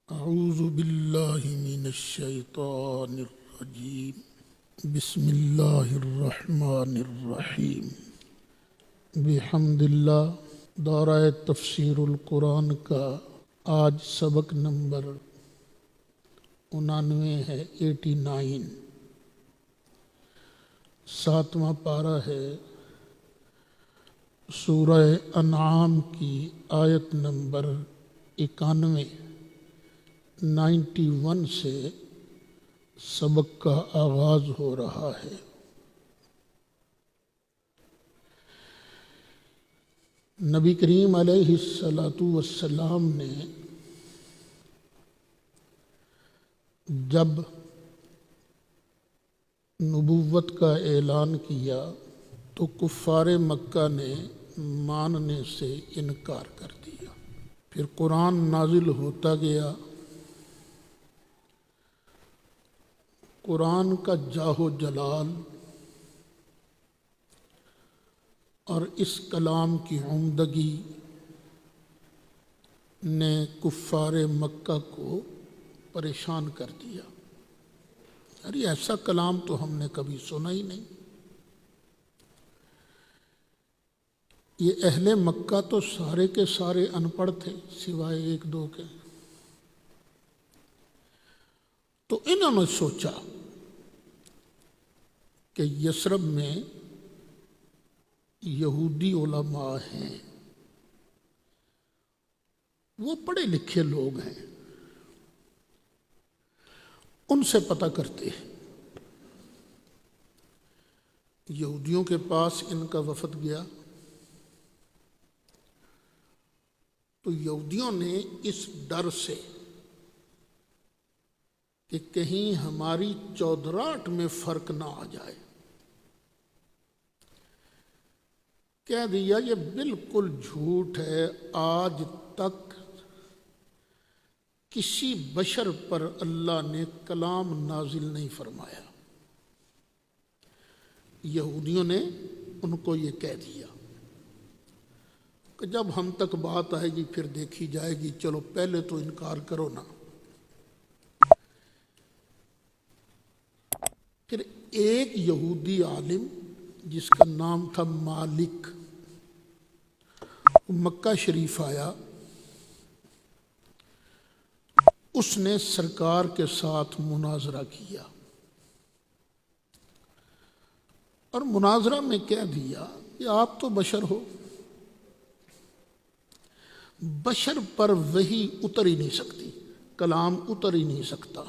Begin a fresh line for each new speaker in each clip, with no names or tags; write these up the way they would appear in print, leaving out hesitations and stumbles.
اعوذ باللہ من الشیطان الرجیم بسم اللہ الرحمن الرحیم بحمد اللہ۔ دورہ تفسیر القرآن کا آج سبق نمبر 99 ہے، 89، 7واں پارہ ہے، سورہ انعام کی آیت نمبر 91 سے سبق کا آغاز ہو رہا ہے۔ نبی کریم علیہ السلام نے جب نبوت کا اعلان کیا تو کفار مکہ نے ماننے سے انکار کر دیا۔ پھر قرآن نازل ہوتا گیا، قرآن کا جاہ و جلال اور اس کلام کی عمدگی نے کفار مکہ کو پریشان کر دیا۔ ارے ایسا کلام تو ہم نے کبھی سنا ہی نہیں۔ یہ اہل مکہ تو سارے کے سارے ان پڑھ تھے سوائے ایک دو کے۔ تو انہوں نے سوچا کہ یثرب میں یہودی علماء ہیں، وہ پڑھے لکھے لوگ ہیں، ان سے پتہ کرتے ہیں۔ یہودیوں کے پاس ان کا وفد گیا تو یہودیوں نے اس ڈر سے کہ کہیں ہماری چودراہٹ میں فرق نہ آ جائے، کہہ دیا یہ بالکل جھوٹ ہے، آج تک کسی بشر پر اللہ نے کلام نازل نہیں فرمایا۔ یہودیوں نے ان کو یہ کہہ دیا کہ جب ہم تک بات آئے گی پھر دیکھی جائے گی، چلو پہلے تو انکار کرو نا۔ پھر ایک یہودی عالم جس کا نام تھا مالک، مکہ شریف آیا، اس نے سرکار کے ساتھ مناظرہ کیا اور مناظرہ میں کہہ دیا کہ آپ تو بشر ہو، بشر پر وحی اتر ہی نہیں سکتی، کلام اتر ہی نہیں سکتا۔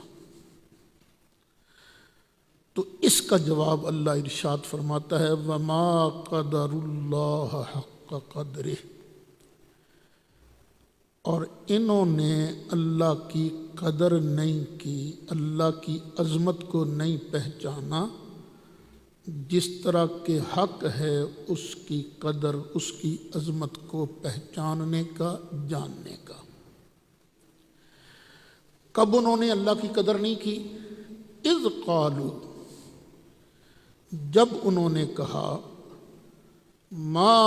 تو اس کا جواب اللہ ارشاد فرماتا ہے وَمَا قَدَرُ اللَّهَ حَقَّ قَدْرِهِ، اور انہوں نے اللہ کی قدر نہیں کی، اللہ کی عظمت کو نہیں پہچانا جس طرح کہ حق ہے اس کی قدر، اس کی عظمت کو پہچاننے کا، جاننے کا۔ کب انہوں نے اللہ کی قدر نہیں کی؟ اذ قالوا، جب انہوں نے کہا ما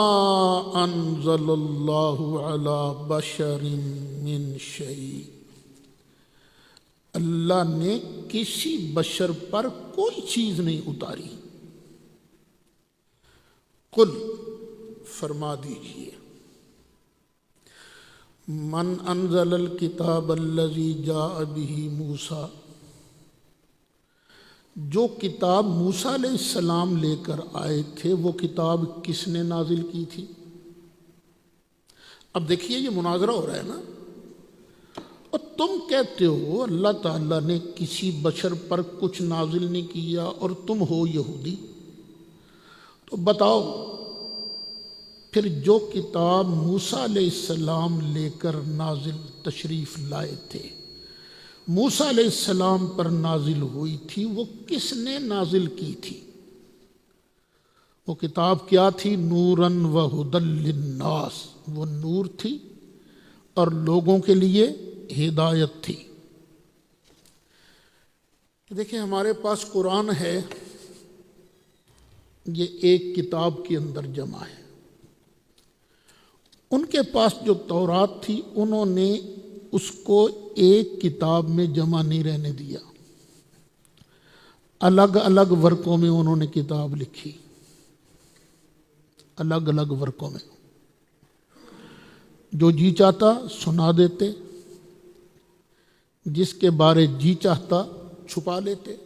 انزل اللہ علی بشر من شیء، اللہ نے کسی بشر پر کوئی چیز نہیں اتاری۔ قل، فرما دیجئے، من انزل الکتاب الذی جاء بہ موسیٰ، جو کتاب موسیٰ علیہ السلام لے کر آئے تھے وہ کتاب کس نے نازل کی تھی؟ اب دیکھیے یہ مناظرہ ہو رہا ہے نا، اور تم کہتے ہو اللہ تعالیٰ نے کسی بشر پر کچھ نازل نہیں کیا اور تم ہو یہودی، تو بتاؤ پھر جو کتاب موسیٰ علیہ السلام لے کر نازل تشریف لائے تھے، موسیٰ علیہ السلام پر نازل ہوئی تھی، وہ کس نے نازل کی تھی؟ وہ کتاب کیا تھی؟ نوراً وہدی للناس، وہ نور تھی اور لوگوں کے لیے ہدایت تھی۔ دیکھیں ہمارے پاس قرآن ہے، یہ ایک کتاب کے اندر جمع ہے۔ ان کے پاس جو تورات تھی انہوں نے اس کو ایک کتاب میں جمع نہیں رہنے دیا، الگ الگ ورقوں میں انہوں نے کتاب لکھی، الگ الگ ورقوں میں، جو جی چاہتا سنا دیتے، جس کے بارے جی چاہتا چھپا لیتے۔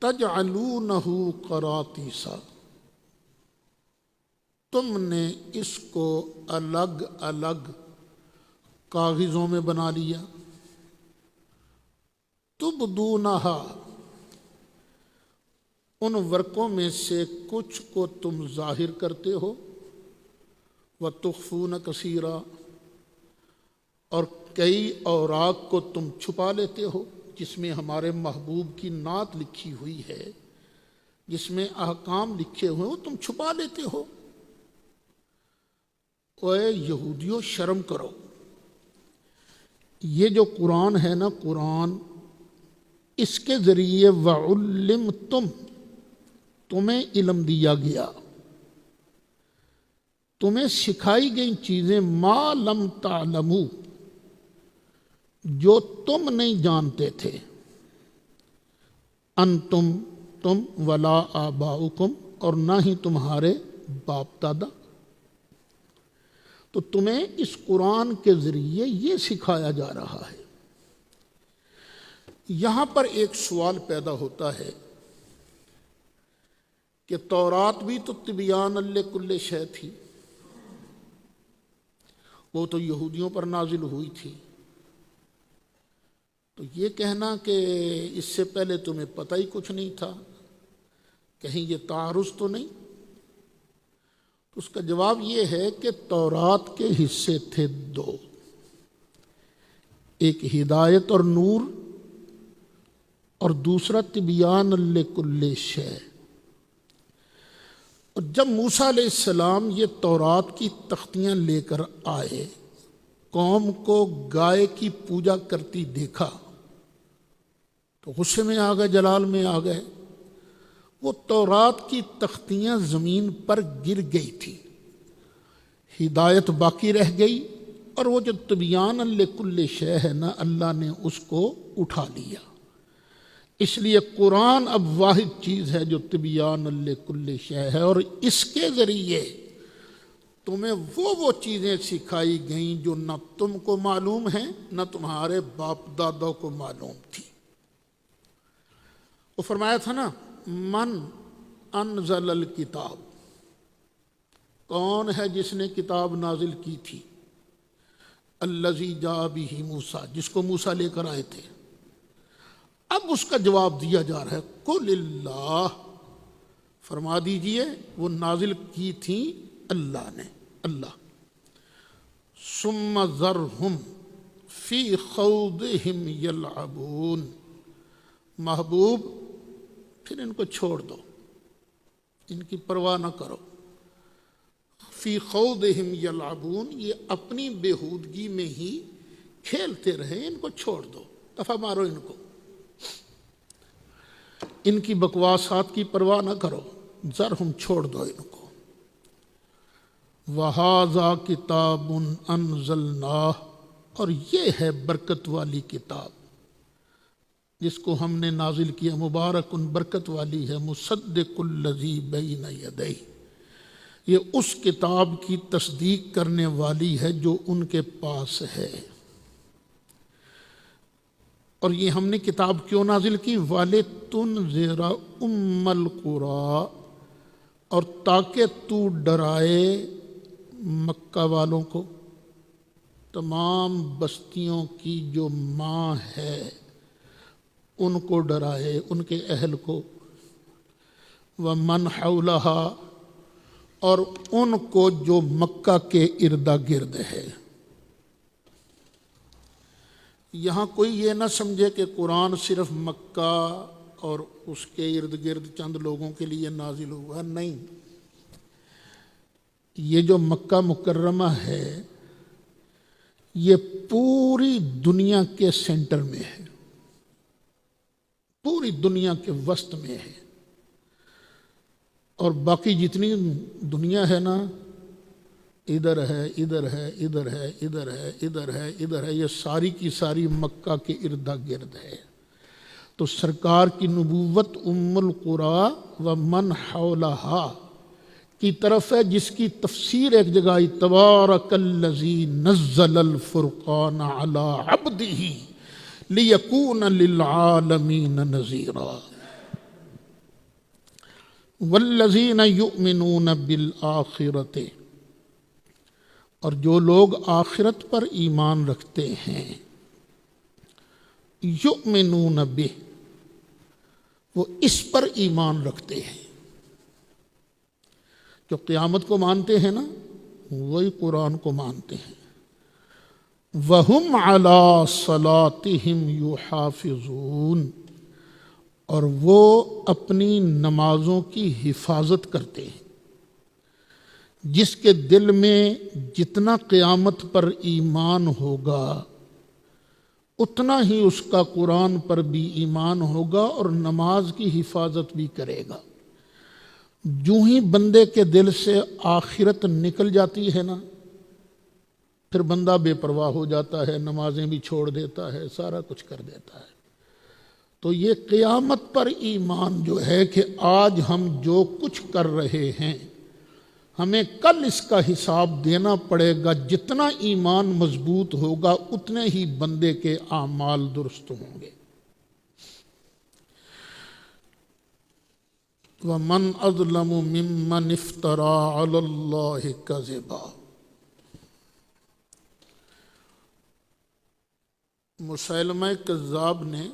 تجعلونہ قراطیسا، تم نے اس کو الگ الگ کاغذوں میں بنا لیا، تبدونہا، ان ورقوں میں سے کچھ کو تم ظاہر کرتے ہو، وتخفون کثیرا، اور کئی اوراق کو تم چھپا لیتے ہو، جس میں ہمارے محبوب کی نعت لکھی ہوئی ہے، جس میں احکام لکھے ہوئے وہ تم چھپا لیتے ہو۔ اے یہودیوں شرم کرو، یہ جو قرآن ہے نا، قرآن اس کے ذریعے وَعُلِّمْتُمْ، تمہیں علم دیا گیا، تمہیں سکھائی گئی چیزیں ما لم تعلموا، جو تم نہیں جانتے تھے، انتم، تم، ولا آباؤکم، اور نہ ہی تمہارے باپ دادا۔ تو تمہیں اس قرآن کے ذریعے یہ سکھایا جا رہا ہے۔ یہاں پر ایک سوال پیدا ہوتا ہے کہ تورات بھی تو تبیان لکل شے تھی، وہ تو یہودیوں پر نازل ہوئی تھی، تو یہ کہنا کہ اس سے پہلے تمہیں پتہ ہی کچھ نہیں تھا، کہیں یہ تعارض تو نہیں؟ تو اس کا جواب یہ ہے کہ تورات کے حصے تھے دو، ایک ہدایت اور نور، اور دوسرا تبیان لکل شے۔ اور جب موسیٰ علیہ السلام یہ تورات کی تختیاں لے کر آئے، قوم کو گائے کی پوجا کرتی دیکھا تو غصے میں آ گئے، جلال میں آ گئے۔ وہ تورات کی تختیاں زمین پر گر گئی تھی، ہدایت باقی رہ گئی، اور وہ جو تبیان لکل شے ہے نا، اللہ نے اس کو اٹھا لیا۔ اس لیے قرآن اب واحد چیز ہے جو تبیان لکل شے ہے، اور اس کے ذریعے تمہیں وہ چیزیں سکھائی گئیں جو نہ تم کو معلوم ہیں، نہ تمہارے باپ دادوں کو معلوم تھی۔ وہ فرمایا تھا نا، من انزل الکتاب، کون ہے جس نے کتاب نازل کی تھی، الذی جاء بہ موسیٰ، جس کو موسیٰ لے کر آئے تھے۔ اب اس کا جواب دیا جا رہا ہے، قل اللہ، فرما دیجئے وہ نازل کی تھی اللہ نے، اللہ۔ ثم ذرہم فی خوضہم یلعبون، محبوب پھر ان کو چھوڑ دو، ان کی پرواہ نہ کرو۔ فی خوضہم یلعبون، یہ اپنی بےہودگی میں ہی کھیلتے رہے، ان کو چھوڑ دو، دفع مارو ان کو، ان کی بکواسات کی پرواہ نہ کرو، ذرہم چھوڑ دو ان کو۔ وَهَذَا كِتَابٌ أَنزَلْنَاهُ، اور یہ ہے برکت والی کتاب جس کو ہم نے نازل کیا، مبارکن، برکت والی ہے، مصدق الذی بین یدیہ، یہ اس کتاب کی تصدیق کرنے والی ہے جو ان کے پاس ہے۔ اور یہ ہم نے کتاب کیوں نازل کی؟ وَلِتُنذِرَ أُمَّ الْقُرَىٰ، اور تاکہ تو ڈرائے مکہ والوں کو، تمام بستیوں کی جو ماں ہے ان کو ڈرائے، ان کے اہل کو، وَمَنْ حَوْلَهَا، اور ان کو جو مکہ کے ارد گرد ہے۔ یہاں کوئی یہ نہ سمجھے کہ قرآن صرف مکہ اور اس کے ارد گرد چند لوگوں کے لیے نازل ہوا، نہیں، یہ جو مکہ مکرمہ ہے یہ پوری دنیا کے سینٹر میں ہے، پوری دنیا کے وسط میں ہے، اور باقی جتنی دنیا ہے نا ادھر ہے ادھر ہے ادھر ہے ادھر ہے ادھر ہے ادھر ہے، یہ ساری کی ساری مکہ کے ارد گرد ہے۔ تو سرکار کی نبوت ام القریٰ و من حولہا کی طرف ہے، جس کی تفسیر ایک جگہ آئی تبارک الذی نزل الفرقان علی عبدہ لیکون للعالمین نذیرا والذین یؤمنون بالآخرۃ، اور جو لوگ آخرت پر ایمان رکھتے ہیں، یؤمنون بہ، وہ اس پر ایمان رکھتے ہیں، جو قیامت کو مانتے ہیں نا وہی قرآن کو مانتے ہیں۔ وَهُمْ عَلَىٰ صَلَاتِهِمْ يُحَافِظُونَ، اور وہ اپنی نمازوں کی حفاظت کرتے ہیں۔ جس کے دل میں جتنا قیامت پر ایمان ہوگا اتنا ہی اس کا قرآن پر بھی ایمان ہوگا اور نماز کی حفاظت بھی کرے گا۔ جو ہی بندے کے دل سے آخرت نکل جاتی ہے نا، پھر بندہ بے پرواہ ہو جاتا ہے، نمازیں بھی چھوڑ دیتا ہے، سارا کچھ کر دیتا ہے۔ تو یہ قیامت پر ایمان جو ہے کہ آج ہم جو کچھ کر رہے ہیں ہمیں کل اس کا حساب دینا پڑے گا، جتنا ایمان مضبوط ہوگا اتنے ہی بندے کے اعمال درست ہوں گے۔ وَمَنْ أَظْلَمُ مِمَّنِ افْتَرَىٰ عَلَى اللَّهِ كَذِبًا، مسیلمہ کذاب نے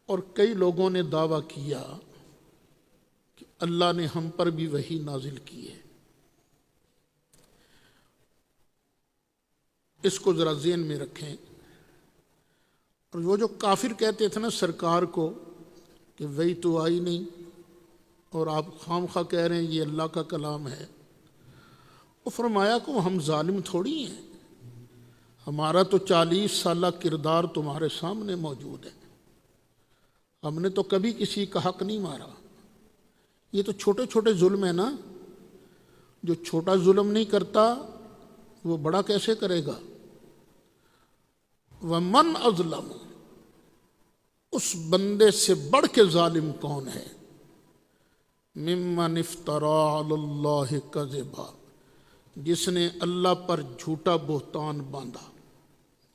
اور کئی لوگوں نے دعویٰ کیا کہ اللہ نے ہم پر بھی وحی نازل کی ہے۔ اس کو ذرا ذہن میں رکھیں۔ اور وہ جو کافر کہتے تھے نا سرکار کو کہ وحی تو آئی نہیں اور آپ خام خواہ کہہ رہے ہیں یہ اللہ کا کلام ہے، وہ فرمایا کہ ہم ظالم تھوڑی ہیں، ہمارا تو 40 سالہ کردار تمہارے سامنے موجود ہے، ہم نے تو کبھی کسی کا حق نہیں مارا۔ یہ تو چھوٹے چھوٹے ظلم ہیں نا، جو چھوٹا ظلم نہیں کرتا وہ بڑا کیسے کرے گا۔ وَمَنْ أَظْلَمُ، اس بندے سے بڑھ کے ظالم کون ہے، مِمَّنِ افْتَرَىٰ عَلَى اللَّهِ كَذِبًا، جس نے اللہ پر جھوٹا بہتان باندھا۔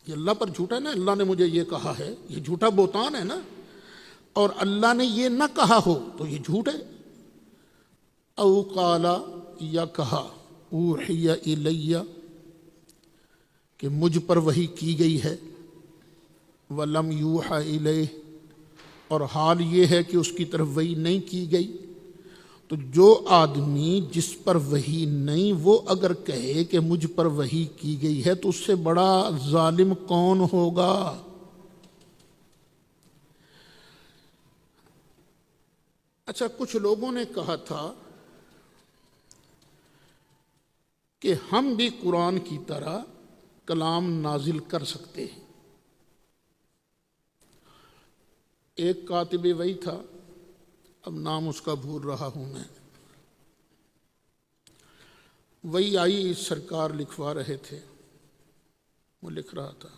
یہ اللہ پر جھوٹا ہے نا، اللہ نے مجھے یہ کہا ہے، یہ جھوٹا بہتان ہے نا، اور اللہ نے یہ نہ کہا ہو تو یہ جھوٹ ہے۔ او قال، یا کہا، اوحی الی، کہ مجھ پر وحی کی گئی ہے، ولم یوحى الیہ، اور حال یہ ہے کہ اس کی طرف وحی نہیں کی گئی۔ تو جو آدمی جس پر وحی نہیں وہ اگر کہے کہ مجھ پر وحی کی گئی ہے تو اس سے بڑا ظالم کون ہوگا۔ اچھا، کچھ لوگوں نے کہا تھا کہ ہم بھی قرآن کی طرح کلام نازل کر سکتے ہیں۔ ایک کاتب وحی تھا، اب نام اس کا بھول رہا ہوں میں، وحی آئی، سرکار لکھوا رہے تھے، وہ لکھ رہا تھا،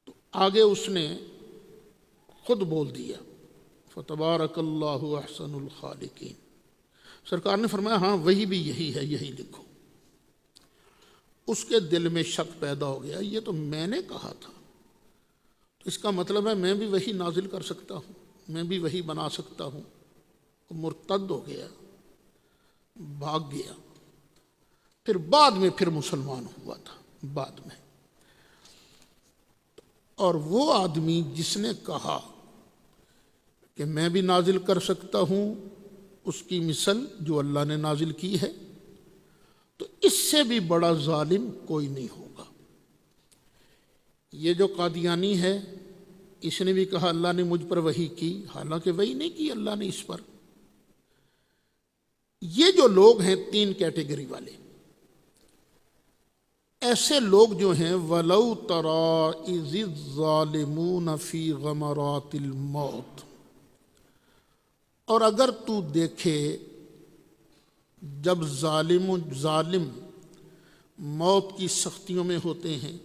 تو آگے اس نے خود بول دیا، فتبارک اللہ احسن الخالقین۔ سرکار نے فرمایا ہاں وہی بھی یہی ہے، یہی لکھو۔ اس کے دل میں شک پیدا ہو گیا، یہ تو میں نے کہا تھا، تو اس کا مطلب ہے میں بھی وہی نازل کر سکتا ہوں، میں بھی وہی بنا سکتا ہوں۔ وہ مرتد ہو گیا، بھاگ گیا، پھر بعد میں پھر مسلمان ہوا تھا بعد میں۔ اور وہ آدمی جس نے کہا کہ میں بھی نازل کر سکتا ہوں، اس کی مثل جو اللہ نے نازل کی ہے، تو اس سے بھی بڑا ظالم کوئی نہیں ہوگا۔ یہ جو قادیانی ہے، اس نے بھی کہا اللہ نے مجھ پر وحی کی، حالانکہ وحی نہیں کی اللہ نے اس پر۔ یہ جو لوگ ہیں 3 کیٹیگری والے، ایسے لوگ جو ہیں وَلَوْ تَرَىٰ إِذِ الظَّالِمُونَ فِي غَمَرَاتِ الْمَوْتِ، اور اگر تو دیکھے جب ظالم موت کی سختیوں میں ہوتے ہیں،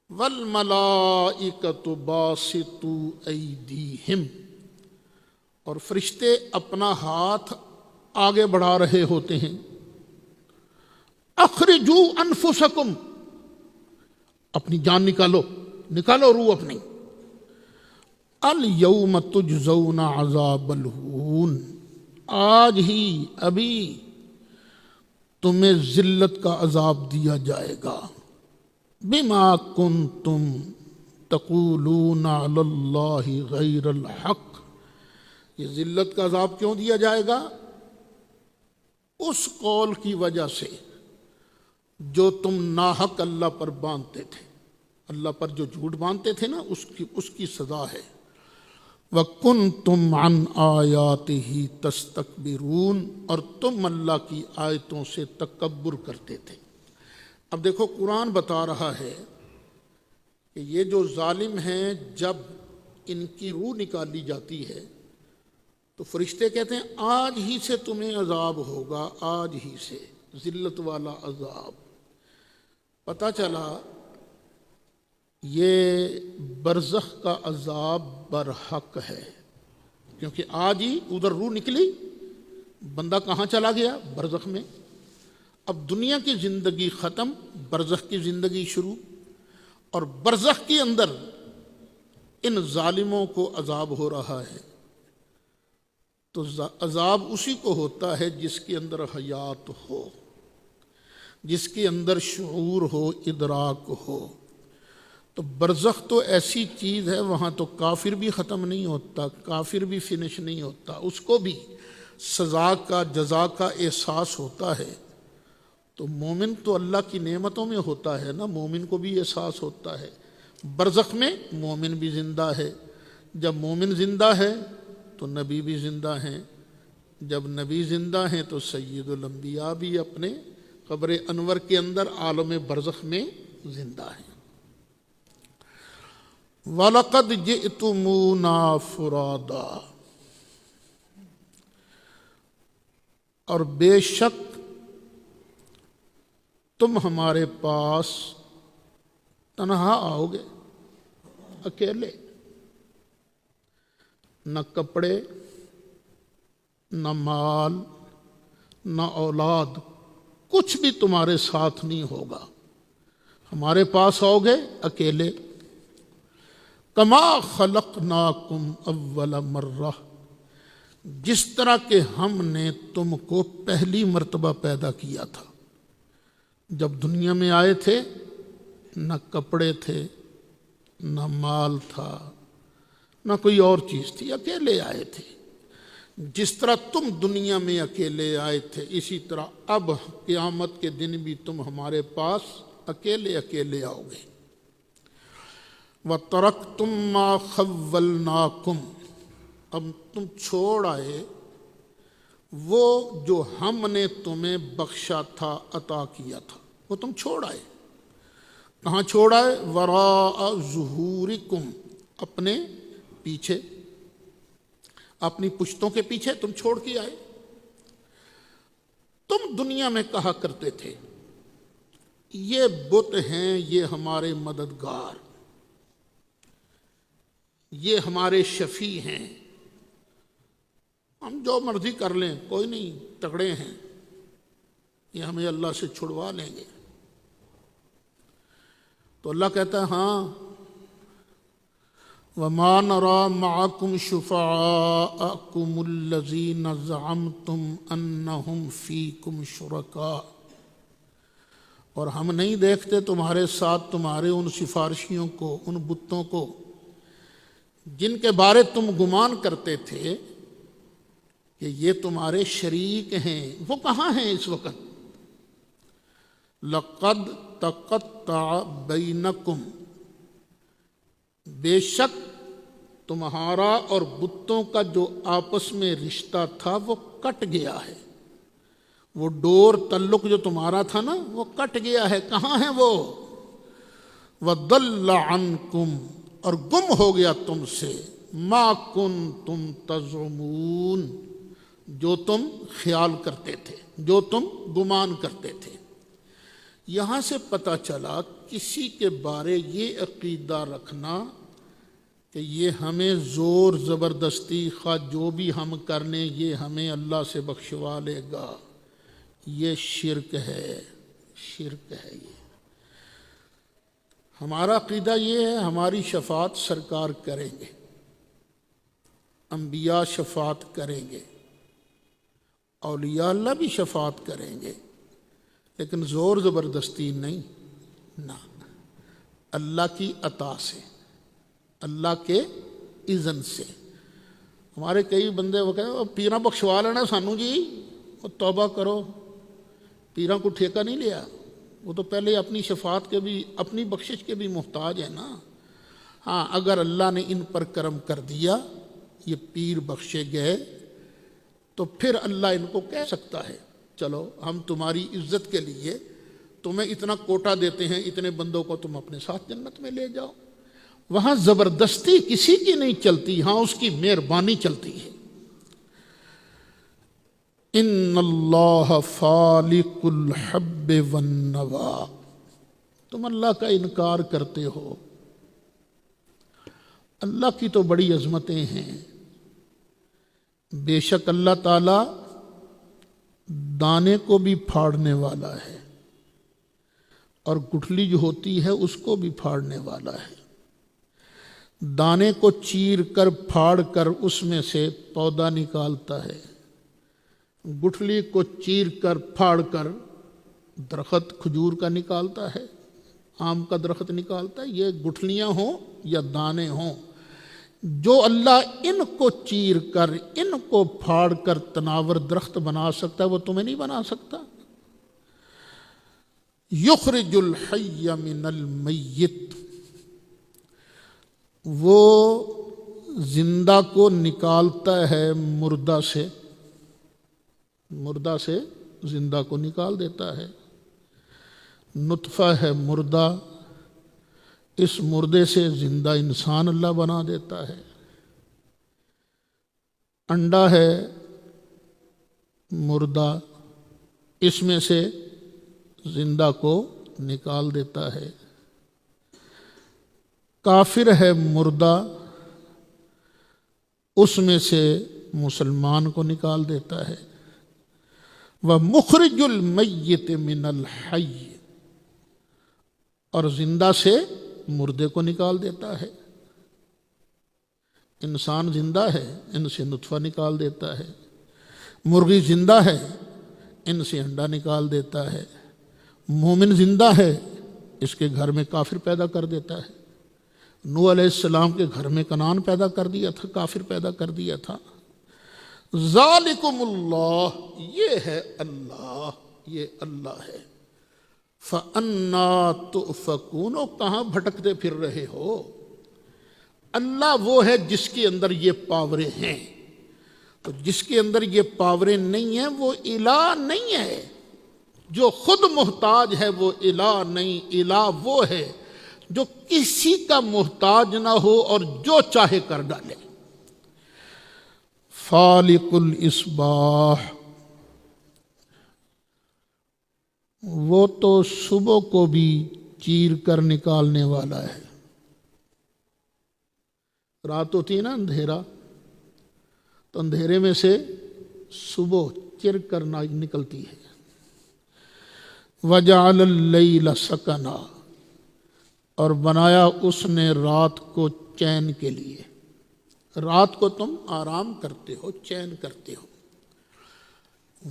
والملائکۃ باسطوا ایدیہم، اور فرشتے اپنا ہاتھ آگے بڑھا رہے ہوتے ہیں، اخرجوا انفسکم، اپنی جان نکالو روح اپنی، الیوم تجزون عذاب الہون، آج ہی ابھی تمہیں ذلت کا عذاب دیا جائے گا، بما کنتم تقولون علی اللہ غیر الحق، یہ ذلت کا عذاب کیوں دیا جائے گا؟ اس قول کی وجہ سے جو تم ناحق اللہ پر باندھتے تھے، اللہ پر جو جھوٹ باندھتے تھے نا، اس کی سزا ہے۔ وَكُنْتُمْ عَنْ آيَاتِهِ تَسْتَكْبِرُونَ، اور تم اللہ کی آیتوں سے تکبر کرتے تھے۔ اب دیکھو قرآن بتا رہا ہے کہ یہ جو ظالم ہیں جب ان کی روح نکالی جاتی ہے تو فرشتے کہتے ہیں آج ہی سے تمہیں عذاب ہوگا، آج ہی سے ذلت والا عذاب۔ پتہ چلا یہ برزخ کا عذاب برحق ہے، کیونکہ آج ہی ادھر روح نکلی، بندہ کہاں چلا گیا؟ برزخ میں۔ اب دنیا کی زندگی ختم، برزخ کی زندگی شروع، اور برزخ کے اندر ان ظالموں کو عذاب ہو رہا ہے۔ تو عذاب اسی کو ہوتا ہے جس کے اندر حیات ہو، جس کے اندر شعور ہو، ادراک ہو۔ تو برزخ تو ایسی چیز ہے، وہاں تو کافر بھی ختم نہیں ہوتا، کافر بھی فنش نہیں ہوتا، اس کو بھی سزا کا، جزا کا احساس ہوتا ہے۔ تو مومن تو اللہ کی نعمتوں میں ہوتا ہے نا، مومن کو بھی احساس ہوتا ہے۔ برزخ میں مومن بھی زندہ ہے، جب مومن زندہ ہے تو نبی بھی زندہ ہیں، جب نبی زندہ ہیں تو سید الانبیاء بھی اپنے قبر انور کے اندر عالم برزخ میں زندہ ہیں۔ وَلَقَدْ جِئْتُمُونَا فُرَادًا، اور بے شک تم ہمارے پاس تنہا آؤ گے، اکیلے، نہ کپڑے، نہ مال، نہ اولاد، کچھ بھی تمہارے ساتھ نہیں ہوگا، ہمارے پاس آؤ گے اکیلے۔ کما خلقناکم اول مرہ، جس طرح کہ ہم نے تم کو پہلی مرتبہ پیدا کیا تھا۔ جب دنیا میں آئے تھے نہ کپڑے تھے، نہ مال تھا، نہ کوئی اور چیز تھی، اکیلے آئے تھے۔ جس طرح تم دنیا میں اکیلے آئے تھے، اسی طرح اب قیامت کے دن بھی تم ہمارے پاس اکیلے اکیلے آؤ گے۔ وَتَرَكْتُمْ مَا خَوَّلْنَاكُمْ، اب تم چھوڑ آئے وہ جو ہم نے تمہیں بخشا تھا، عطا کیا تھا، وہ تم چھوڑ آئے۔ کہاں چھوڑ آئے؟ وَرَاءَ ظُهُورِكُمْ، اپنے پیچھے، اپنی پشتوں کے پیچھے تم چھوڑ کے آئے۔ تم دنیا میں کہا کرتے تھے یہ بت ہیں، یہ ہمارے مددگار، یہ ہمارے شفیع ہیں، ہم جو مرضی کر لیں، کوئی نہیں، تگڑے ہیں، یہ ہمیں اللہ سے چھڑوا لیں گے۔ تو اللہ کہتا ہے ہاں، وَمَا نَرَى مَعَكُمْ شُفَعَاءَكُمُ الَّذِينَ زَعَمْتُمْ أَنَّهُمْ فِيكُمْ شُرَكَاء، اور ہم نہیں دیکھتے تمہارے ساتھ تمہارے ان سفارشیوں کو، ان بتوں کو جن کے بارے تم گمان کرتے تھے کہ یہ تمہارے شریک ہیں، وہ کہاں ہیں اس وقت؟ لَقَدْ تَقَطَّعَ بَيْنَكُمْ، بے شک تمہارا اور بتوں کا جو آپس میں رشتہ تھا وہ کٹ گیا ہے، وہ ڈور تعلق جو تمہارا تھا نا وہ کٹ گیا ہے۔ کہاں ہے وہ؟ وَضَلَّ عَنْكُمْ، اور گم ہو گیا تم سے ما کنتم تزعمون، جو تم خیال کرتے تھے، جو تم گمان کرتے تھے۔ یہاں سے پتہ چلا کسی کے بارے یہ عقیدہ رکھنا کہ یہ ہمیں زور زبردستی خواہ جو بھی ہم کر لیں یہ ہمیں اللہ سے بخشوا لے گا، یہ شرک ہے، شرک ہے۔ یہ ہمارا عقیدہ یہ ہے ہماری شفاعت سرکار کریں گے، انبیاء شفاعت کریں گے، اولیاء اللہ بھی شفاعت کریں گے، لیکن زور زبردستی نہیں، نہ، اللہ کی عطا سے، اللہ کے اذن سے۔ ہمارے کئی بندے وہ کہتے ہیں پیراں بخشوا لینا سانو جی، وہ توبہ کرو، پیراں کو ٹھیکہ نہیں لیا، وہ تو پہلے اپنی شفاعت کے بھی، اپنی بخشش کے بھی محتاج ہیں نا۔ ہاں اگر اللہ نے ان پر کرم کر دیا، یہ پیر بخشے گئے، تو پھر اللہ ان کو کہہ سکتا ہے چلو ہم تمہاری عزت کے لیے تمہیں اتنا کوٹا دیتے ہیں، اتنے بندوں کو تم اپنے ساتھ جنت میں لے جاؤ۔ وہاں زبردستی کسی کی نہیں چلتی، ہاں اس کی مہربانی چلتی ہے۔ ان اللہ فالق الحب والنوا، تم اللہ کا انکار کرتے ہو، اللہ کی تو بڑی عظمتیں ہیں۔ بے شک اللہ تعالیٰ دانے کو بھی پھاڑنے والا ہے اور گٹھلی جو ہوتی ہے اس کو بھی پھاڑنے والا ہے۔ دانے کو چیر کر پھاڑ کر اس میں سے پودا نکالتا ہے، گٹھلی کو چیر کر پھاڑ کر درخت کھجور کا نکالتا ہے، آم کا درخت نکالتا ہے۔ یہ گٹھلیاں ہوں یا دانے ہوں، جو اللہ ان کو چیر کر، ان کو پھاڑ کر تناور درخت بنا سکتا ہے، وہ تمہیں نہیں بنا سکتا۔ یخرج الحی من المیت، وہ زندہ کو نکالتا ہے مردہ سے، مردہ سے زندہ کو نکال دیتا ہے۔ نطفہ ہے مردہ، اس مردے سے زندہ انسان اللہ بنا دیتا ہے۔ انڈا ہے مردہ، اس میں سے زندہ کو نکال دیتا ہے۔ کافر ہے مردہ، اس میں سے مسلمان کو نکال دیتا ہے۔ وَمُخْرِجُ الْمَيِّتِ مِنَ الْحَيِّ، اور زندہ سے مردے کو نکال دیتا ہے۔ انسان زندہ ہے، ان سے نطفہ نکال دیتا ہے۔ مرغی زندہ ہے، ان سے انڈا نکال دیتا ہے۔ مومن زندہ ہے، اس کے گھر میں کافر پیدا کر دیتا ہے۔ نوح علیہ السلام کے گھر میں کنعان پیدا کر دیا تھا، کافر پیدا کر دیا تھا۔ ذالکم اللہ، یہ ہے اللہ، یہ اللہ ہے۔ فَأَنَّا تُؤْفَكُونَ، کہاں بھٹکتے پھر رہے ہو؟ اللہ وہ ہے جس کے اندر یہ پاوریں ہیں، تو جس کے اندر یہ پاوریں نہیں ہیں وہ الہ نہیں ہے۔ جو خود محتاج ہے وہ الہ نہیں، الہ وہ ہے جو کسی کا محتاج نہ ہو اور جو چاہے کر ڈالے۔ فالق الاصباح، وہ تو صبح کو بھی چیر کر نکالنے والا ہے۔ رات ہوتی ہے نا اندھیرا، تو اندھیرے میں سے صبح چر کر نکلتی ہے۔ وَجَعَلَ اللَّيْلَ سَكَنًا، اور بنایا اس نے رات کو چین کے لیے۔ رات کو تم آرام کرتے ہو، چین کرتے ہو۔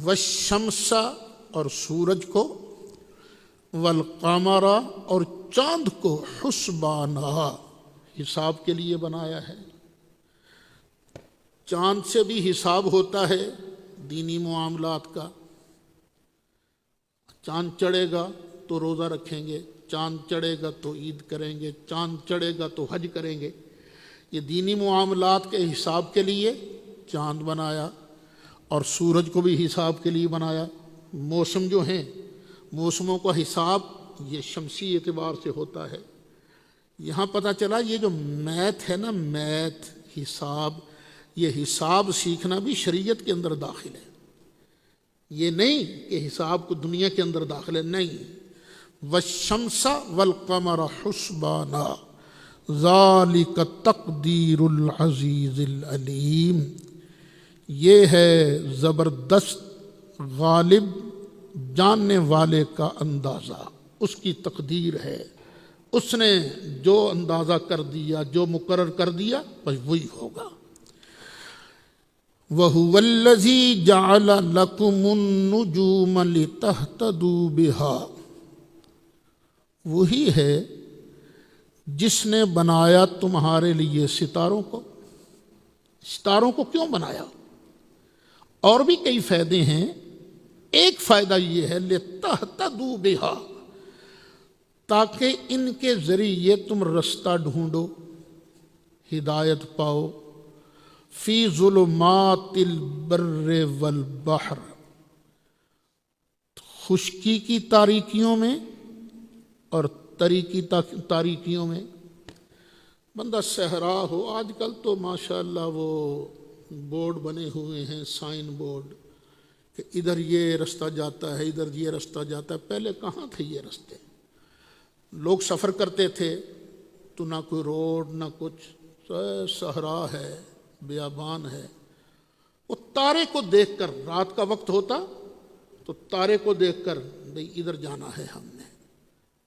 وَالشَّمْسَ، اور سورج کو، وَالْقَمَرَ، اور چاند کو، حُسْبَانًا، حساب کے لیے بنایا ہے۔ چاند سے بھی حساب ہوتا ہے دینی معاملات کا۔ چاند چڑھے گا تو روزہ رکھیں گے، چاند چڑھے گا تو عید کریں گے، چاند چڑھے گا تو حج کریں گے۔ یہ دینی معاملات کے حساب کے لیے چاند بنایا، اور سورج کو بھی حساب کے لیے بنایا۔ موسم جو ہیں، موسموں کا حساب یہ شمسی اعتبار سے ہوتا ہے۔ یہاں پتہ چلا یہ جو میتھ ہے نا، میتھ حساب، یہ حساب سیکھنا بھی شریعت کے اندر داخل ہے، یہ نہیں کہ حساب کو دنیا کے اندر داخل ہے، نہیں۔ والشمس والقمر حسبانا ذالک تقدیر العزیز العلیم، یہ ہے زبردست غالب جاننے والے کا اندازہ، اس کی تقدیر ہے، اس نے جو اندازہ کر دیا، جو مقرر کر دیا، بس وہی ہوگا۔ وَهُوَ الَّذِي جَعَلَ لَكُمُ النُّجُومَ لِتَهْتَدُوا بِهَا، وہی ہے جس نے بنایا تمہارے لیے ستاروں کو۔ ستاروں کو کیوں بنایا؟ اور بھی کئی فائدے ہیں، ایک فائدہ یہ ہے لِتَهْتَدُوا بِهَا، تاکہ ان کے ذریعے تم رستہ ڈھونڈو، ہدایت پاؤ، فی ظلمات البر والبحر، خشکی کی تاریکیوں میں اور تری کی تاریکیوں میں۔ بندہ صحرا ہو، آج کل تو ماشاءاللہ وہ بورڈ بنے ہوئے ہیں، سائن بورڈ، کہ ادھر یہ رستہ جاتا ہے، ادھر یہ رستہ جاتا ہے۔ پہلے کہاں تھے یہ رستے؟ لوگ سفر کرتے تھے تو نہ کوئی روڈ نہ کچھ، صحرا ہے، بیابان ہے۔ وہ تارے کو دیکھ کر، رات کا وقت ہوتا تو تارے کو دیکھ کر بھئی ادھر جانا ہے، ہم نے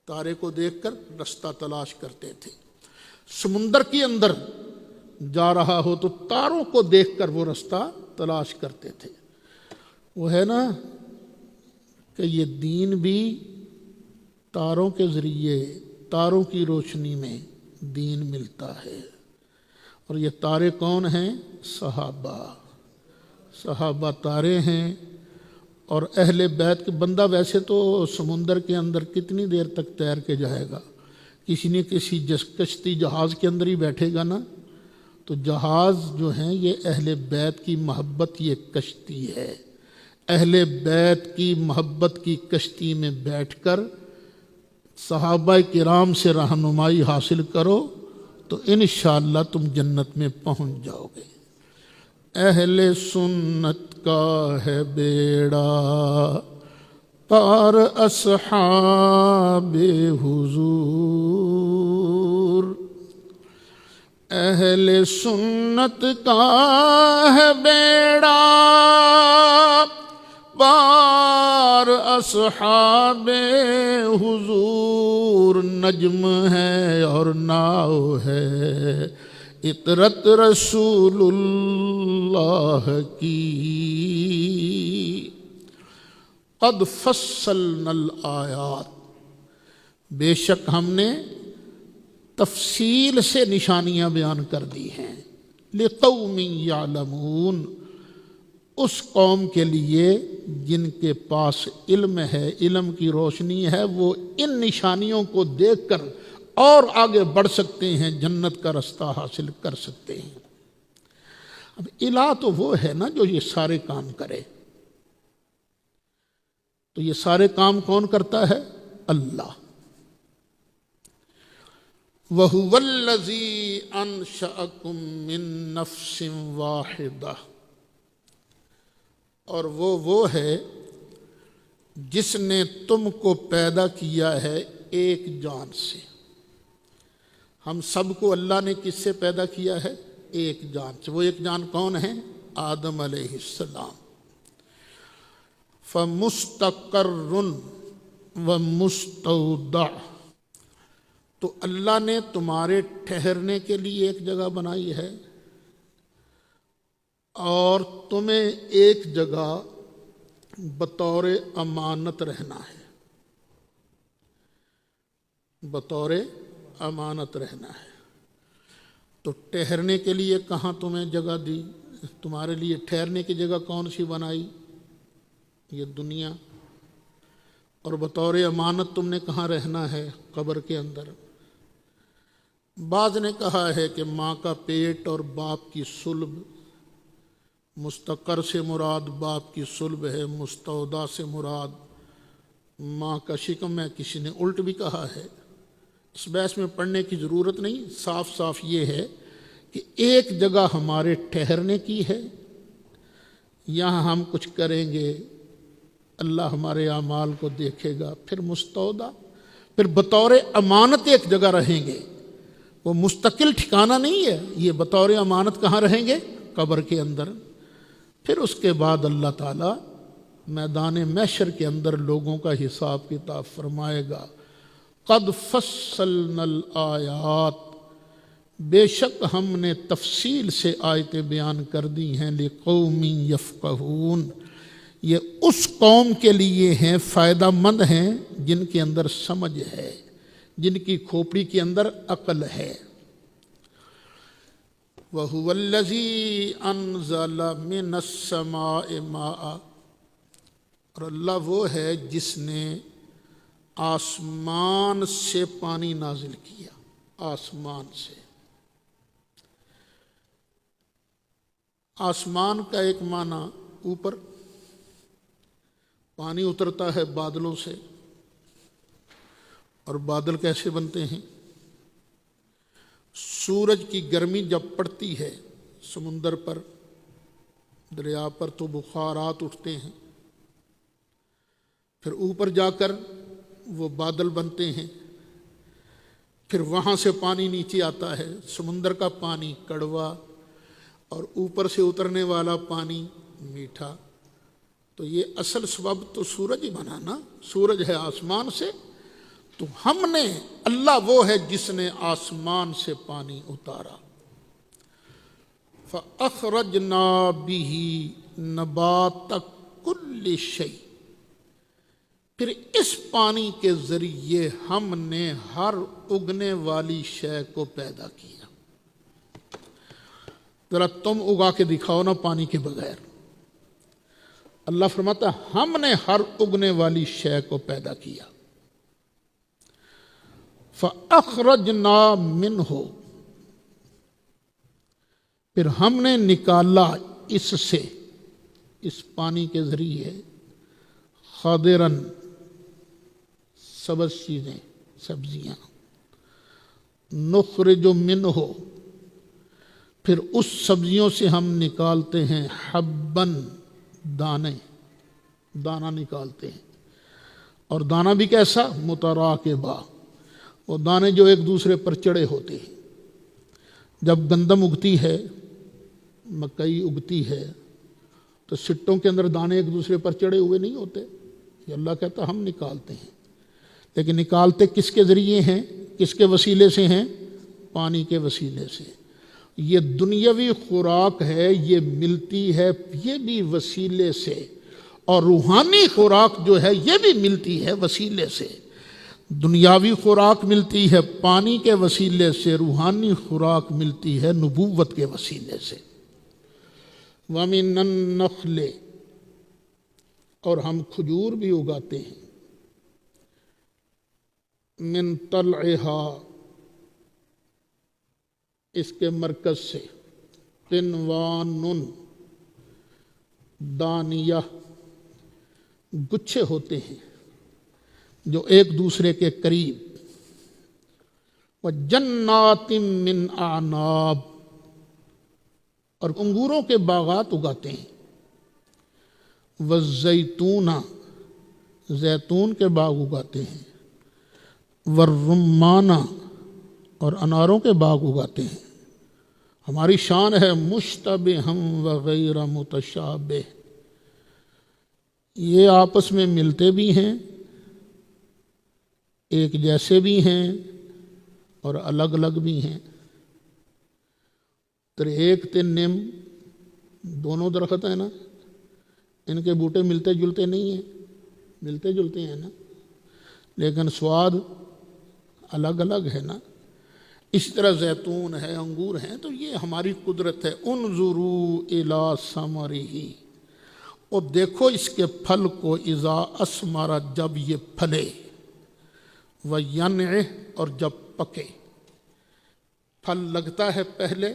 تارے کو دیکھ کر رستہ تلاش کرتے تھے۔ سمندر کے اندر جا رہا ہو تو تاروں کو دیکھ کر وہ رستہ تلاش کرتے تھے۔ وہ ہے نا کہ یہ دین بھی تاروں کے ذریعے، تاروں کی روشنی میں دین ملتا ہے۔ اور یہ تارے کون ہیں؟ صحابہ۔ صحابہ تارے ہیں، اور اہل بیت کے بندہ ویسے تو سمندر کے اندر کتنی دیر تک تیر کے جائے گا؟ کسی نے کسی کشتی جہاز کے اندر ہی بیٹھے گا نا، تو جہاز جو ہیں یہ اہل بیت کی محبت یہ کشتی ہے۔ اہل بیت کی محبت کی کشتی میں بیٹھ کر صحابہ کرام سے رہنمائی حاصل کرو تو انشاءاللہ تم جنت میں پہنچ جاؤ گے۔ اہل سنت کا ہے بیڑا پار اصحاب حضور، اہل سنت کا ہے بیڑا پار اصحاب حضور، نجم ہے اور ناؤ ہے اطرت رسول اللہ کی، قد فصلنا الآیات، بے شک ہم نے تفصیل سے نشانیاں بیان کر دی ہیں، لقوم یعلمون، اس قوم کے لیے جن کے پاس علم ہے، علم کی روشنی ہے، وہ ان نشانیوں کو دیکھ کر اور آگے بڑھ سکتے ہیں، جنت کا رستہ حاصل کر سکتے ہیں۔ اب الہ تو وہ ہے نا جو یہ سارے کام کرے، تو یہ سارے کام کون کرتا ہے؟ اللہ۔ وَهُوَ الَّذِي أَنشَأَكُم مِّن نَّفْسٍ وَاحِدَةٍ، اور وہ ہے جس نے تم کو پیدا کیا ہے ایک جان سے۔ ہم سب کو اللہ نے کس سے پیدا کیا ہے؟ ایک جان سے۔ وہ ایک جان کون ہے؟ آدم علیہ السلام۔ فَمُسْتَقَرٌّ وَمُسْتَوْدَعٌ، تو اللہ نے تمہارے ٹھہرنے کے لیے ایک جگہ بنائی ہے، اور تمہیں ایک جگہ بطور امانت رہنا ہے، بطور امانت رہنا ہے۔ تو ٹھہرنے کے لیے کہاں تمہیں جگہ دی؟ تمہارے لیے ٹھہرنے کی جگہ کون سی بنائی؟ یہ دنیا۔ اور بطور امانت تم نے کہاں رہنا ہے؟ قبر کے اندر۔ بعض نے کہا ہے کہ ماں کا پیٹ اور باپ کی صلب، مستقر سے مراد باپ کی صلب ہے، مستودع سے مراد ماں کا شکم ہے۔ کسی نے الٹ بھی کہا ہے، اس بحث میں پڑھنے کی ضرورت نہیں، صاف صاف یہ ہے کہ ایک جگہ ہمارے ٹھہرنے کی ہے، یہاں ہم کچھ کریں گے، اللہ ہمارے اعمال کو دیکھے گا، پھر مستودع، پھر بطور امانت ایک جگہ رہیں گے۔ وہ مستقل ٹھکانہ نہیں ہے، یہ بطور امانت کہاں رہیں گے؟ قبر کے اندر۔ پھر اس کے بعد اللہ تعالیٰ میدان محشر کے اندر لوگوں کا حساب کتاب فرمائے گا۔ قد فصلنا الآیات، بے شک ہم نے تفصیل سے آیتیں بیان کر دی ہیں، لقوم یفقہون، یہ اس قوم کے لیے ہیں، فائدہ مند ہیں، جن کے اندر سمجھ ہے، جن کی کھوپڑی کے اندر عقل ہے۔ وَهُوَ الَّذِي أَنزَلَ مِنَ السَّمَاءِ مَاءً، اور اللہ وہ ہے جس نے آسمان سے پانی نازل کیا، آسمان سے۔ آسمان کا ایک معنی اوپر، پانی اترتا ہے بادلوں سے، اور بادل کیسے بنتے ہیں؟ سورج کی گرمی جب پڑتی ہے سمندر پر، دریا پر، تو بخارات اٹھتے ہیں، پھر اوپر جا کر وہ بادل بنتے ہیں، پھر وہاں سے پانی نیچے آتا ہے، سمندر کا پانی کڑوا اور اوپر سے اترنے والا پانی میٹھا۔ تو یہ اصل سبب تو سورج ہی بنا نا، سورج ہے آسمان سے، تو ہم نے، اللہ وہ ہے جس نے آسمان سے پانی اتارا۔ فَأَخْرَجْنَا بِهِ نَبَاتَ كُلِّ شَيْءٍ، پھر اس پانی کے ذریعے ہم نے ہر اگنے والی شے کو پیدا کیا۔ ذرا تم اگا کے دکھاؤ نا پانی کے بغیر۔ اللہ فرماتا ہم نے ہر اگنے والی شے کو پیدا کیا۔ فَأَخْرَجْنَا مِنْهُ، پھر ہم نے نکالا اس سے، اس پانی کے ذریعے، خَضِرًا، سبز چیزیں، سبزیاں، نخرج منہ، پھر اس سبزیوں سے ہم نکالتے ہیں، حبًا، دانے، دانہ نکالتے ہیں، اور دانہ بھی کیسا؟ متراکبہ، وہ دانے جو ایک دوسرے پر چڑھے ہوتے ہیں۔ جب گندم اگتی ہے، مکئی اگتی ہے، تو سٹوں کے اندر دانے ایک دوسرے پر چڑھے ہوئے نہیں ہوتے، یہ اللہ کہتا ہم نکالتے ہیں، لیکن نکالتے کس کے ذریعے ہیں؟ کس کے وسیلے سے ہیں؟ پانی کے وسیلے سے۔ یہ دنیاوی خوراک ہے، یہ ملتی ہے یہ بھی وسیلے سے، اور روحانی خوراک جو ہے یہ بھی ملتی ہے وسیلے سے۔ دنیاوی خوراک ملتی ہے پانی کے وسیلے سے، روحانی خوراک ملتی ہے نبوت کے وسیلے سے۔ وَمِنَ النَّخْلِ، اور ہم کھجور بھی اگاتے ہیں، مِن طَلْعِهَا، اس کے مرکز سے، قِنْوَانٌ، دانیہ، گچھے ہوتے ہیں جو ایک دوسرے کے قریب، وَجَنَّاتٍ مِّنْ أَعْنَابٍ، اور انگوروں کے باغات اگاتے ہیں، وَالزَّيْتُونَ، زیتون کے باغ اگاتے ہیں، وَالرُّمَّانَ، اور اناروں کے باغ اگاتے ہیں۔ ہماری شان ہے مشتبہً وغیر متشابہ، یہ آپس میں ملتے بھی ہیں، ایک جیسے بھی ہیں، اور الگ الگ بھی ہیں۔ ایک تے نیم، دونوں درخت ہیں نا، ان کے بوٹے ملتے جلتے نہیں ہیں، ملتے جلتے ہیں نا، لیکن سواد الگ الگ ہے نا۔ اس طرح زیتون ہے، انگور ہیں، تو یہ ہماری قدرت ہے۔ انظروا الی ثمرہ، اور دیکھو اس کے پھل کو، اذا اثمر، جب یہ پھلے، وینع، اور جب پکے۔ پھل لگتا ہے پہلے،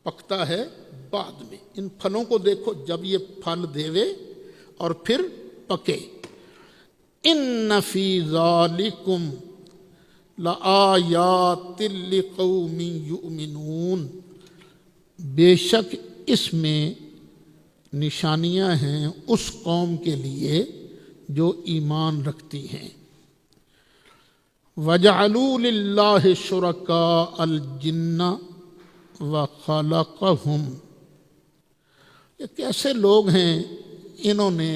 پکتا ہے بعد میں۔ ان پھلوں کو دیکھو جب یہ پھل دیوے اور پھر پکے۔ ان فی ذالکم لآیات لقوم یؤمنون، بے شک اس میں نشانیاں ہیں اس قوم کے لیے جو ایمان رکھتی ہیں۔ وَجَعَلُوا لِلَّهِ شُرَكَاءَ الْجِنَّ وَخَلَقَهُمْ، یہ کیسے لوگ ہیں انہوں نے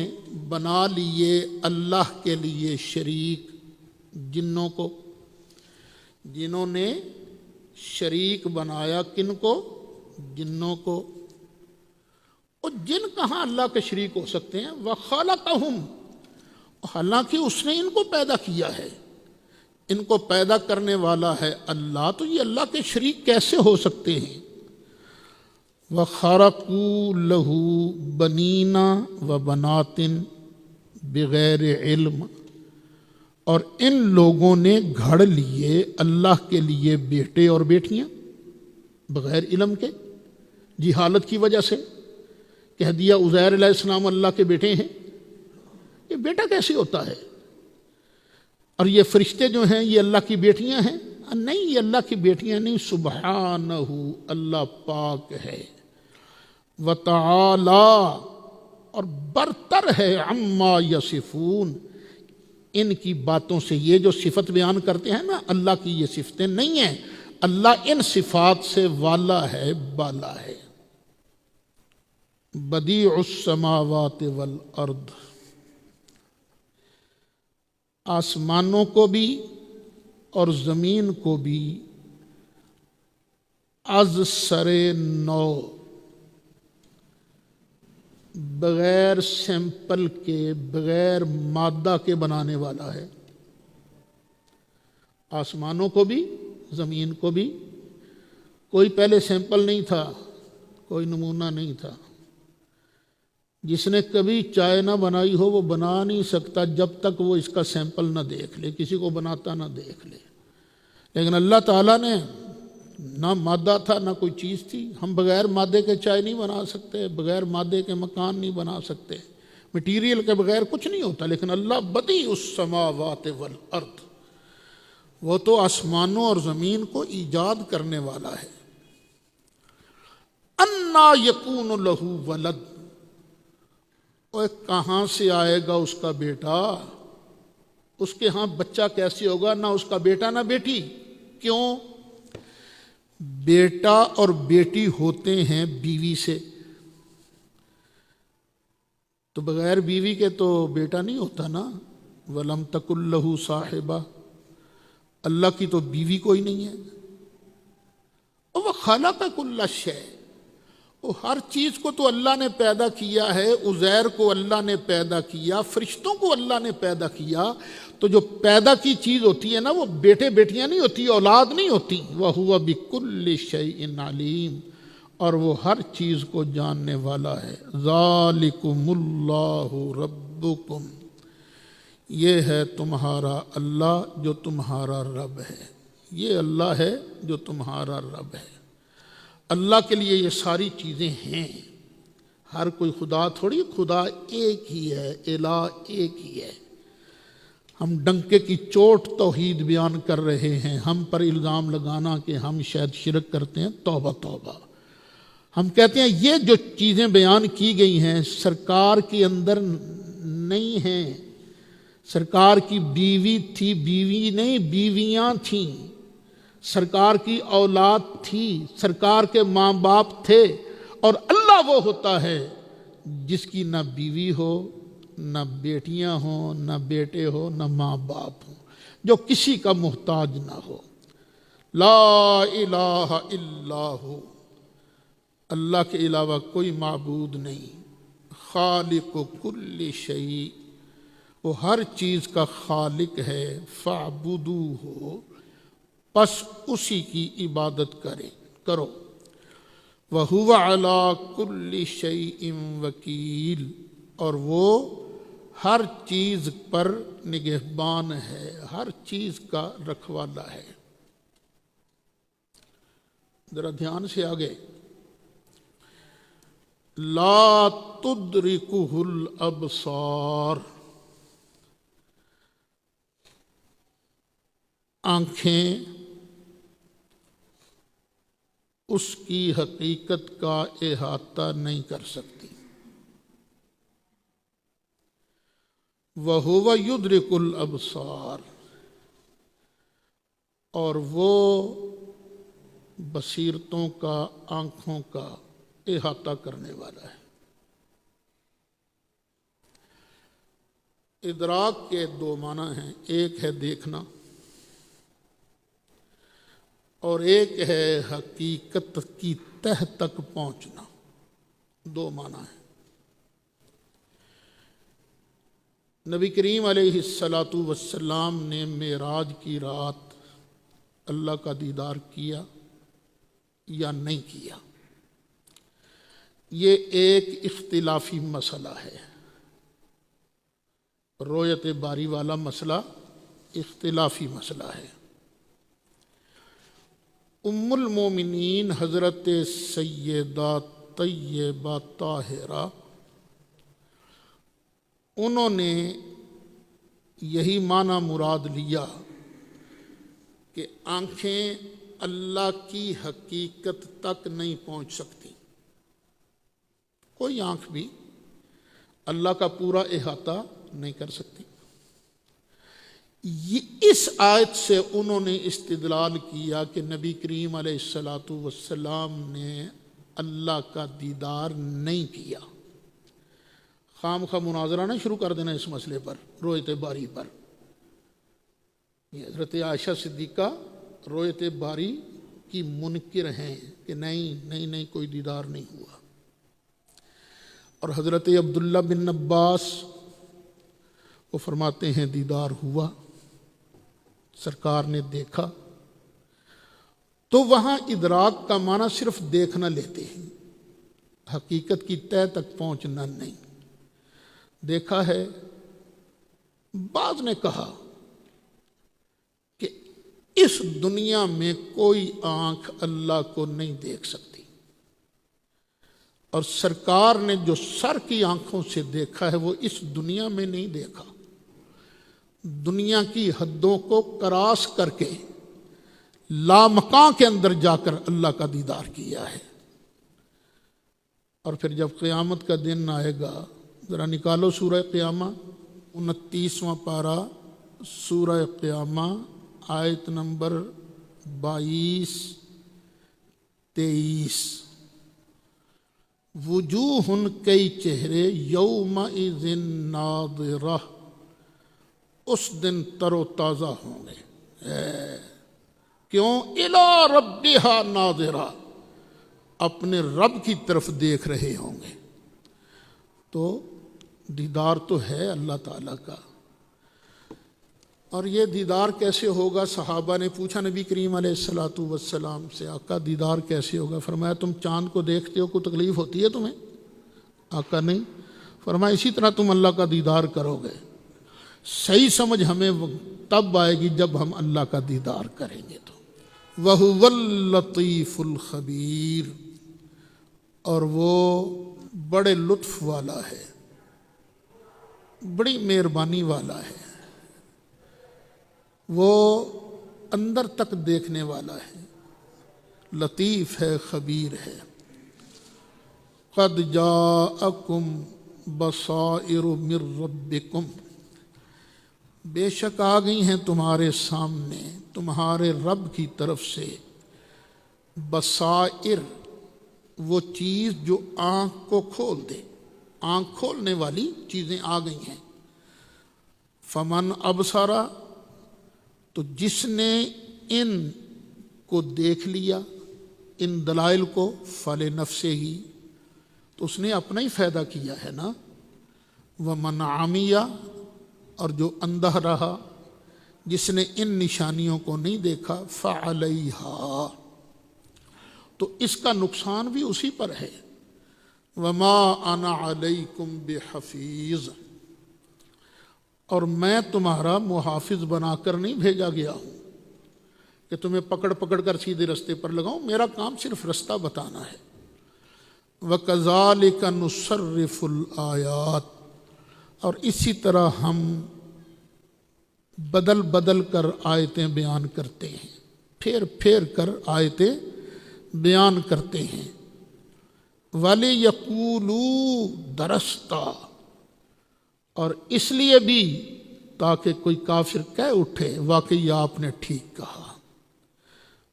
بنا لیے اللہ کے لیے شریک جنوں کو، جنہوں نے شریک بنایا کن کو؟ جنوں کو۔ اور جن کہاں اللہ کے شریک ہو سکتے ہیں؟ وَخَلَقَهُمْ، حالانکہ اس نے ان کو پیدا کیا ہے، ان کو پیدا کرنے والا ہے اللہ، تو یہ اللہ کے شریک کیسے ہو سکتے ہیں؟ وَخَرَقُوا لَهُ بَنِينَ وَبَنَاتٍ بِغَيْرِ علم، اور ان لوگوں نے گھڑ لیے اللہ کے لیے بیٹے اور بیٹیاں بغیر علم کے، جہالت کی وجہ سے کہہ دیا عزیر علیہ السلام اللہ کے بیٹے ہیں۔ یہ بیٹا کیسے ہوتا ہے؟ اور یہ فرشتے جو ہیں یہ اللہ کی بیٹیاں ہیں؟ نہیں، یہ اللہ کی بیٹیاں نہیں، سبحانہ، اللہ پاک ہے، وتعالی، اور برتر ہے، عما یصفون، ان کی باتوں سے۔ یہ جو صفت بیان کرتے ہیں نا اللہ کی، یہ صفتیں نہیں ہیں، اللہ ان صفات سے والا ہے، بالا ہے۔ بدیع السماوات والارض، آسمانوں کو بھی اور زمین کو بھی از سر نو، بغیر سیمپل کے، بغیر مادہ کے بنانے والا ہے۔ آسمانوں کو بھی زمین کو بھی، کوئی پہلے سیمپل نہیں تھا، کوئی نمونہ نہیں تھا۔ جس نے کبھی چائے نہ بنائی ہو وہ بنا نہیں سکتا جب تک وہ اس کا سیمپل نہ دیکھ لے، کسی کو بناتا نہ دیکھ لے۔ لیکن اللہ تعالیٰ نے نہ مادہ تھا نہ کوئی چیز تھی، ہم بغیر مادے کے چائے نہیں بنا سکتے، بغیر مادے کے مکان نہیں بنا سکتے، مٹیریل کے بغیر کچھ نہیں ہوتا۔ لیکن اللہ بدیع السماوات والارض، وہ تو آسمانوں اور زمین کو ایجاد کرنے والا ہے۔ انا یکون لہ ولد، اور کہاں سے آئے گا اس کا بیٹا؟ اس کے ہاں بچہ کیسے ہوگا؟ نہ اس کا بیٹا نہ بیٹی۔ کیوں؟ بیٹا اور بیٹی ہوتے ہیں بیوی سے، تو بغیر بیوی کے تو بیٹا نہیں ہوتا نا۔ وَلَمْ تَكُن لَهُ صَاحِبَةٌ، اللہ کی تو بیوی کوئی نہیں ہے۔ وَخَلَقَ كُلَّ شَيْءٍ، وہ ہر چیز کو تو اللہ نے پیدا کیا ہے۔ عزیر کو اللہ نے پیدا کیا، فرشتوں کو اللہ نے پیدا کیا، تو جو پیدا کی چیز ہوتی ہے نا وہ بیٹے بیٹیاں نہیں ہوتی، اولاد نہیں ہوتی۔ وَهُوَ بِكُلِّ شَيْءٍ عَلِيمٌ، اور وہ ہر چیز کو جاننے والا ہے۔ ذَلِكُمُ اللَّهُ رَبُّكُمْ، یہ ہے تمہارا اللہ جو تمہارا رب ہے، یہ اللہ ہے جو تمہارا رب ہے۔ اللہ کے لیے یہ ساری چیزیں ہیں، ہر کوئی خدا تھوڑی، خدا ایک ہی ہے، الہ ایک ہی ہے۔ ہم ڈنکے کی چوٹ توحید بیان کر رہے ہیں، ہم پر الزام لگانا کہ ہم شاید شرک کرتے ہیں، توبہ توبہ۔ ہم کہتے ہیں یہ جو چیزیں بیان کی گئی ہیں سرکار کے اندر نہیں ہیں۔ سرکار کی بیوی تھی، بیوی نہیں بیویاں تھیں، سرکار کی اولاد تھی، سرکار کے ماں باپ تھے، اور اللہ وہ ہوتا ہے جس کی نہ بیوی ہو، نہ بیٹیاں ہوں، نہ بیٹے ہو، نہ ماں باپ ہوں، جو کسی کا محتاج نہ ہو۔ لا الہ الا ہو، اللہ کے علاوہ کوئی معبود نہیں۔ خالق کل شیء، وہ ہر چیز کا خالق ہے۔ فاعبدوہ، پس اسی کی عبادت کرو۔ وَهُوَ عَلَىٰ كُلِّ شَيْءٍ وَكِيلٌ، اور وہ ہر چیز پر نگہبان ہے، ہر چیز کا رکھوالا ہے۔ ذرا دھیان سے آگے، لا تدرکہ الابصار، آنکھیں اس کی حقیقت کا احاطہ نہیں کر سکتی۔ وَهُوَ يُدْرِكُ الْأَبْصَارَ، اور وہ بصیرتوں کا، آنکھوں کا احاطہ کرنے والا ہے۔ ادراک کے دو معنی ہیں، ایک ہے دیکھنا اور ایک ہے حقیقت کی تہ تک پہنچنا، دو معنی ہیں۔ نبی کریم علیہ الصلاۃ والسلام نے معراج کی رات اللہ کا دیدار کیا یا نہیں کیا، یہ ایک اختلافی مسئلہ ہے۔ رؤیت باری والا مسئلہ اختلافی مسئلہ ہے۔ ام المومنین حضرت سیدہ طیبہ طاہرہ، انہوں نے یہی معنی مراد لیا کہ آنکھیں اللہ کی حقیقت تک نہیں پہنچ سکتی، کوئی آنکھ بھی اللہ کا پورا احاطہ نہیں کر سکتی۔ اس آیت سے انہوں نے استدلال کیا کہ نبی کریم علیہ الصلاۃ والسلام نے اللہ کا دیدار نہیں کیا۔ خام خواہ مناظرہ نہ شروع کر دینا اس مسئلے پر، رؤیت باری پر۔ یہ حضرت عائشہ صدیقہ رؤیت باری کی منکر ہیں کہ نہیں کوئی دیدار نہیں ہوا، اور حضرت عبداللہ بن عباس وہ فرماتے ہیں دیدار ہوا، سرکار نے دیکھا۔ تو وہاں ادراک کا معنی صرف دیکھنا لیتے ہیں، حقیقت کی تہ تک پہنچنا نہیں۔ دیکھا ہے، بعض نے کہا کہ اس دنیا میں کوئی آنکھ اللہ کو نہیں دیکھ سکتی، اور سرکار نے جو سر کی آنکھوں سے دیکھا ہے وہ اس دنیا میں نہیں دیکھا، دنیا کی حدوں کو کراس کر کے لامکاں کے اندر جا کر اللہ کا دیدار کیا ہے۔ اور پھر جب قیامت کا دن آئے گا، ذرا نکالو سورہ قیامہ، 29واں پارہ سورہ قیامہ، آیت نمبر 22-23۔ وجوہ کئی چہرے یومئذ ناظرہ، اس دن تر و تازہ ہوں گے۔ کیوں؟ الی ربہا ناظرہ، اپنے رب کی طرف دیکھ رہے ہوں گے۔ تو دیدار تو ہے اللہ تعالیٰ کا، اور یہ دیدار کیسے ہوگا؟ صحابہ نے پوچھا نبی کریم علیہ الصلاۃ والسلام سے، آقا دیدار کیسے ہوگا؟ فرمایا تم چاند کو دیکھتے ہو، کوئی تکلیف ہوتی ہے تمہیں؟ آقا نہیں۔ فرمایا اسی طرح تم اللہ کا دیدار کرو گے۔ صحیح سمجھ ہمیں تب آئے گی جب ہم اللہ کا دیدار کریں گے۔ تو وَهُوَ اللَّطِيفُ الْخَبِيرُ، اور وہ بڑے لطف والا ہے، بڑی مہربانی والا ہے، وہ اندر تک دیکھنے والا ہے، لطیف ہے، خبیر ہے۔ قد جاءکم بصائر من ربکم، بے شک آ گئی ہیں تمہارے سامنے تمہارے رب کی طرف سے بصائر، وہ چیز جو آنکھ کو کھول دے، آنکھ کھولنے والی چیزیں آ گئی ہیں۔ فمن ابصر، تو جس نے ان کو دیکھ لیا، ان دلائل کو، فلنفسہ، تو اس نے اپنا ہی فائدہ کیا ہے نا۔ ومن عمی، اور جو اندھا رہا، جس نے ان نشانیوں کو نہیں دیکھا، فعلیہا، تو اس کا نقصان بھی اسی پر ہے۔ وما انا علیکم بحفیظ، اور میں تمہارا محافظ بنا کر نہیں بھیجا گیا ہوں کہ تمہیں پکڑ پکڑ کر سیدھے رستے پر لگاؤں، میرا کام صرف رستہ بتانا ہے۔ وَكَذَلِكَ نُصَرِّفُ الْآيَاتِ، اور اسی طرح ہم بدل بدل کر آیتیں بیان کرتے ہیں، پھیر پھیر کر آیتیں بیان کرتے ہیں وَلِيَقُولُوا دَرَسْتَا، اور اس لیے بھی تاکہ کوئی کافر کہہ اٹھے واقعی آپ نے ٹھیک کہا،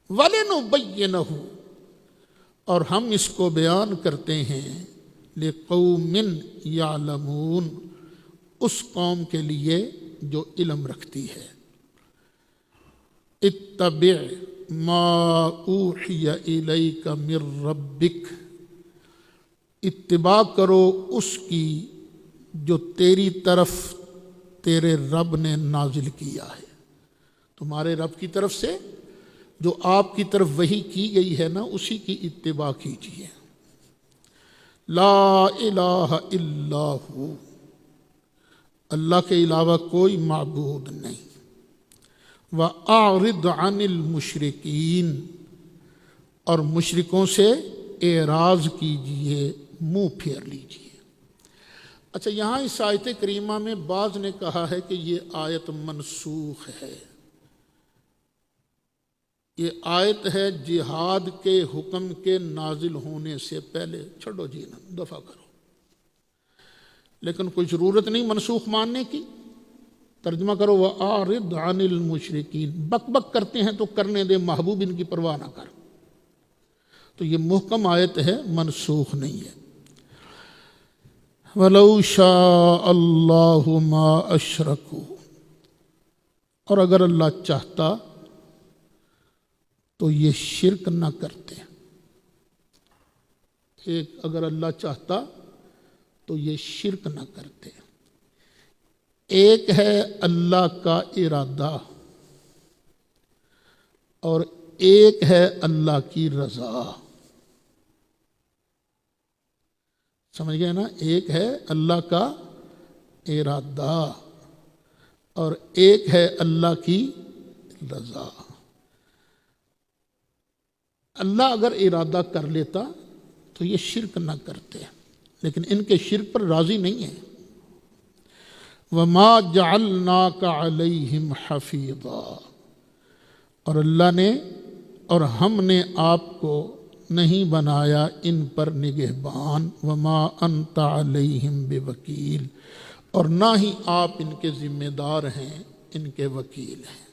وَلِنُبَيِّنَهُ، اور ہم اس کو بیان کرتے ہیں لِقَوْمٍ يَعْلَمُونَ، اس قوم کے لیے جو علم رکھتی ہے۔ اتبع ما اوحی الیک من ربک، اتباع کرو اس کی جو تیری طرف تیرے رب نے نازل کیا ہے، تمہارے رب کی طرف سے جو آپ کی طرف وحی کی گئی ہے نا، اسی کی اتباع کیجیے۔ لا الہ الا ہو، اللہ کے علاوہ کوئی معبود نہیں۔ وَأَعْرِضْ عَنِ الْمُشْرِكِينَ، اور مشرکوں سے اعراض کیجئے، منہ پھیر لیجئے۔ اچھا، یہاں اس آیت کریمہ میں بعض نے کہا ہے کہ یہ آیت منسوخ ہے، یہ آیت ہے جہاد کے حکم کے نازل ہونے سے پہلے۔ چھوڑو جی نا، دفع کرو، لیکن کوئی ضرورت نہیں منسوخ ماننے کی۔ ترجمہ کرو وَأَعْرِضْ عَنِ الْمُشْرِكِينَ، بک بک کرتے ہیں تو کرنے دے، محبوب ان کی پرواہ نہ کر۔ تو یہ محکم آیت ہے، منسوخ نہیں ہے۔ وَلَوْ شَاءَ اللَّهُ مَا أَشْرَكُوا، اور اگر اللہ چاہتا تو یہ شرک نہ کرتے۔ اگر اللہ چاہتا تو یہ شرک نہ کرتے۔ ایک ہے اللہ کا ارادہ اور ایک ہے اللہ کی رضا، سمجھ گئے نا؟ ایک ہے اللہ کا ارادہ اور ایک ہے اللہ کی رضا۔ اللہ اگر ارادہ کر لیتا تو یہ شرک نہ کرتے، لیکن ان کے شرک پر راضی نہیں ہے۔ وَمَا جَعَلْنَاكَ عَلَيْهِمْ حَفِيظًا، اور اللہ نے اور ہم نے آپ کو نہیں بنایا ان پر نگہبان۔ وَمَا أَنْتَ عَلَيْهِمْ بِوَكِيلٍ، اور نہ ہی آپ ان کے ذمہ دار ہیں، ان کے وکیل ہیں۔